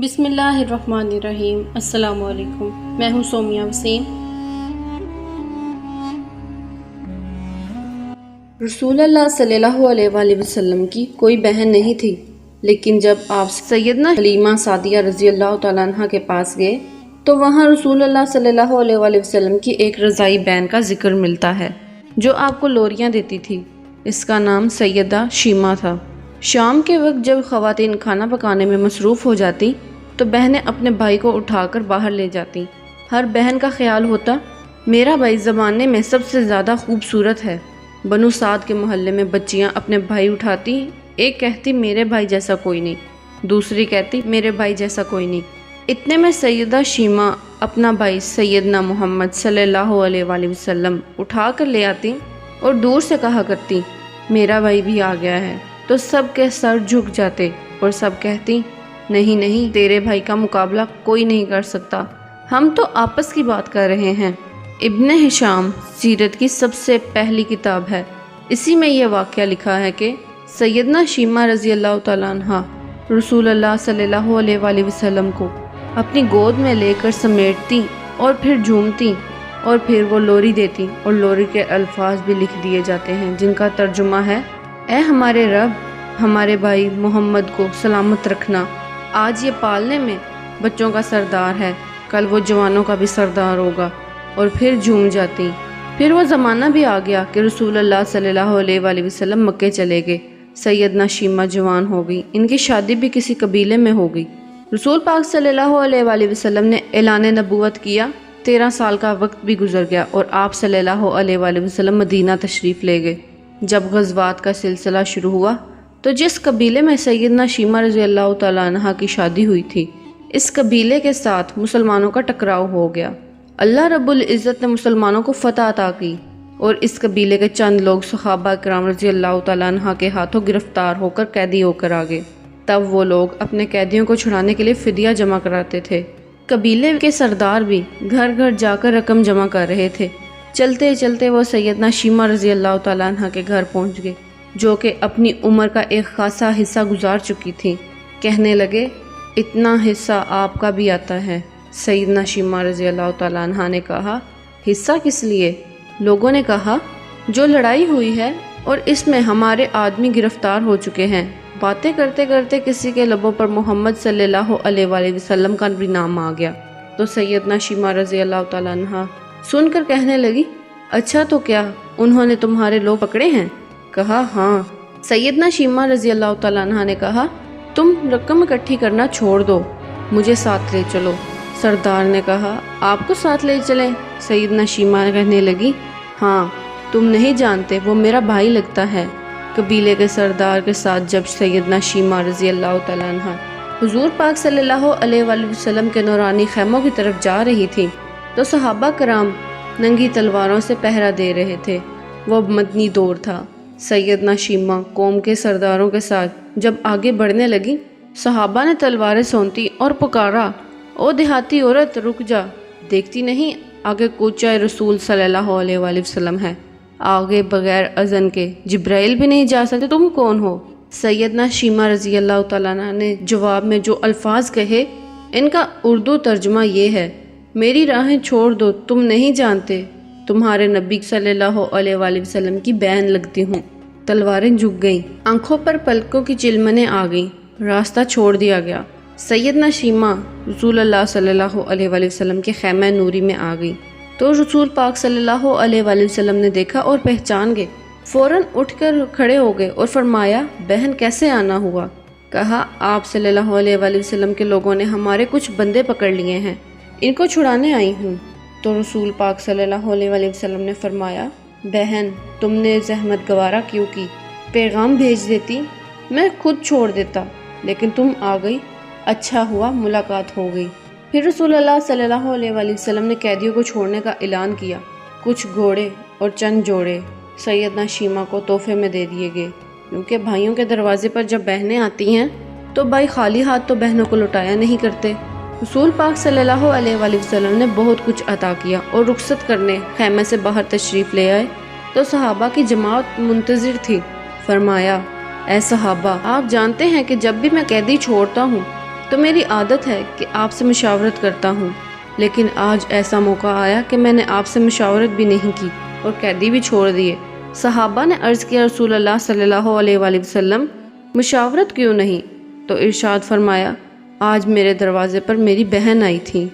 بسم اللہ الرحمن الرحیم۔ السلام علیکم، میں ہوں سومیہ وسیم۔ رسول اللہ صلی اللہ علیہ وآلہ وسلم کی کوئی بہن نہیں تھی، لیکن جب آپ سیدنا حلیمہ سعدیہ رضی اللہ تعالیٰ عنہ کے پاس گئے تو وہاں رسول اللہ صلی اللہ علیہ وآلہ وسلم کی ایک رضائی بہن کا ذکر ملتا ہے جو آپ کو لوریاں دیتی تھی۔ اس کا نام سیدہ شیمہ تھا۔ شام کے وقت جب خواتین کھانا پکانے میں مصروف ہو جاتی تو بہنیں اپنے بھائی کو اٹھا کر باہر لے جاتی۔ ہر بہن کا خیال ہوتا میرا بھائی زمانے میں سب سے زیادہ خوبصورت ہے۔ بنو سعد کے محلے میں بچیاں اپنے بھائی اٹھاتی، ایک کہتی میرے بھائی جیسا کوئی نہیں، دوسری کہتی میرے بھائی جیسا کوئی نہیں۔ اتنے میں سیدہ شیمہ اپنا بھائی سیدنا محمد صلی اللہ علیہ وآلہ وسلم اٹھا کر لے آتی اور دور سے کہا کرتی میرا بھائی بھی آ گیا ہے، تو سب کے سر جھک جاتے اور سب کہتی نہیں نہیں، تیرے بھائی کا مقابلہ کوئی نہیں کر سکتا، ہم تو آپس کی بات کر رہے ہیں۔ ابن ہشام سیرت کی سب سے پہلی کتاب ہے، اسی میں یہ واقعہ لکھا ہے کہ سیدنا شیمہ رضی اللہ تعالیٰ عنہ رسول اللہ صلی اللہ علیہ وآلہ وسلم کو اپنی گود میں لے کر سمیٹتی اور پھر جھومتی اور پھر وہ لوری دیتی، اور لوری کے الفاظ بھی لکھ دیے جاتے ہیں جن کا ترجمہ ہے اے ہمارے رب، ہمارے بھائی محمد کو سلامت رکھنا، آج یہ پالنے میں بچوں کا سردار ہے، کل وہ جوانوں کا بھی سردار ہوگا، اور پھر جھوم جاتی۔ پھر وہ زمانہ بھی آ گیا کہ رسول اللہ صلی اللہ علیہ وآلہ وسلم مکے چلے گئے، سیدنا شیمہ جوان ہو گئی، ان کی شادی بھی کسی قبیلے میں ہو گئی۔ رسول پاک صلی اللہ علیہ وآلہ وسلم نے اعلان نبوت کیا، 13 سال کا وقت بھی گزر گیا اور آپ صلی اللہ علیہ وآلہ وسلم مدینہ تشریف لے گئے۔ جب غزوات کا سلسلہ شروع ہوا تو جس قبیلے میں سیدنا شیمہ رضی اللہ تعالیٰ عنہ کی شادی ہوئی تھی، اس قبیلے کے ساتھ مسلمانوں کا ٹکراؤ ہو گیا۔ اللہ رب العزت نے مسلمانوں کو فتح عطا کی اور اس قبیلے کے چند لوگ صحابہ کرام رضی اللہ تعالیٰ عنہ کے ہاتھوں گرفتار ہو کر قیدی ہو کر آ گئے۔ تب وہ لوگ اپنے قیدیوں کو چھڑانے کے لیے فدیہ جمع کراتے تھے۔ قبیلے کے سردار بھی گھر گھر جا کر رقم جمع کر رہے تھے۔ چلتے چلتے وہ سیدنا شیمہ رضی اللہ تعالیٰ عنہ کے گھر پہنچ گئے، جو کہ اپنی عمر کا ایک خاصا حصہ گزار چکی تھی۔ کہنے لگے اتنا حصہ آپ کا بھی آتا ہے۔ سیدنا شیمہ رضی اللہ تعالیٰ عنہ نے کہا حصہ کس لیے؟ لوگوں نے کہا جو لڑائی ہوئی ہے اور اس میں ہمارے آدمی گرفتار ہو چکے ہیں۔ باتیں کرتے کرتے کسی کے لبوں پر محمد صلی اللہ علیہ وآلہ وسلم کا بھی نام آ گیا، تو سیدنا شیمہ رضی اللہ تعالیٰ عنہ سن کر کہنے لگی اچھا تو کیا انہوں نے تمہارے لوگ پکڑے ہیں؟ کہا ہاں۔ سیدنا شیمہ رضی اللہ تعالیٰ عنہ نے کہا تم رقم اکٹھی کرنا چھوڑ دو، مجھے ساتھ لے چلو۔ سردار نے کہا آپ کو ساتھ لے چلیں؟ سیدنا شیمہ کہنے لگی ہاں، تم نہیں جانتے وہ میرا بھائی لگتا ہے۔ قبیلے کے سردار کے ساتھ جب سیدنا شیمہ رضی اللہ تعالیٰ عنہ حضور پاک صلی اللہ علیہ وآلہ وسلم کے نورانی خیموں کی طرف جا رہی تھی تو صحابہ کرام ننگی تلواروں سے پہرا دے رہے تھے۔ وہ مدنی دور تھا۔ سیدنا شیمہ قوم کے سرداروں کے ساتھ جب آگے بڑھنے لگی، صحابہ نے تلواریں سونتی اور پکارا او دیہاتی عورت رک جا، دیکھتی نہیں آگے کوچہ رسول صلی اللہ علیہ وآلہ وسلم ہے، آگے بغیر اذن کے جبرائیل بھی نہیں جا سکتے، تم کون ہو؟ سیدنا شیمہ رضی اللہ تعالیٰ عنہ نے جواب میں جو الفاظ کہے ان کا اردو ترجمہ یہ ہے میری راہیں چھوڑ دو، تم نہیں جانتے تمہارے نبی صلی اللہ علیہ وآلہ وسلم کی بہن لگتی ہوں۔ تلواریں جھک گئیں، آنکھوں پر پلکوں کی چلمنیں آ گئیں، راستہ چھوڑ دیا گیا۔ سیدنا شیمہ رسول اللہ صلی اللہ علیہ وآلہ وسلم کے خیمہ نوری میں آ گئی تو رسول پاک صلی اللہ علیہ وآلہ وسلم نے دیکھا اور پہچان گئے، فوراً اٹھ کر کھڑے ہو گئے اور فرمایا بہن کیسے آنا ہوا؟ کہا آپ صلی اللہ علیہ وآلہ وسلم کے لوگوں نے ہمارے کچھ بندے پکڑ لیے ہیں، ان کو چھڑانے آئی ہوں۔ تو رسول پاک صلی اللہ علیہ وآلہ وسلم نے فرمایا بہن تم نے زحمت گوارا کیوں کی؟ پیغام بھیج دیتی، میں خود چھوڑ دیتا، لیکن تم آ گئی، اچھا ہوا ملاقات ہو گئی۔ پھر رسول اللہ صلی اللہ علیہ وآلہ وسلم نے قیدیوں کو چھوڑنے کا اعلان کیا۔ کچھ گھوڑے اور چند جوڑے سیدنا شیمہ کو تحفے میں دے دیے گئے، کیونکہ بھائیوں کے دروازے پر جب بہنیں آتی ہیں تو بھائی خالی ہاتھ تو بہنوں کو لوٹایا نہیں کرتے۔ رسول پاک صلی اللہ علیہ وآلہ وسلم نے بہت کچھ عطا کیا اور رخصت کرنے خیمے سے باہر تشریف لے آئے تو صحابہ کی جماعت منتظر تھی۔ فرمایا اے صحابہ، آپ جانتے ہیں کہ جب بھی میں قیدی چھوڑتا ہوں تو میری عادت ہے کہ آپ سے مشاورت کرتا ہوں، لیکن آج ایسا موقع آیا کہ میں نے آپ سے مشاورت بھی نہیں کی اور قیدی بھی چھوڑ دیے۔ صحابہ نے عرض کیا رسول اللہ صلی اللہ علیہ وآلہ وسلم مشاورت کیوں نہیں؟ تو ارشاد فرمایا آج میرے دروازے پر میری بہن آئی تھی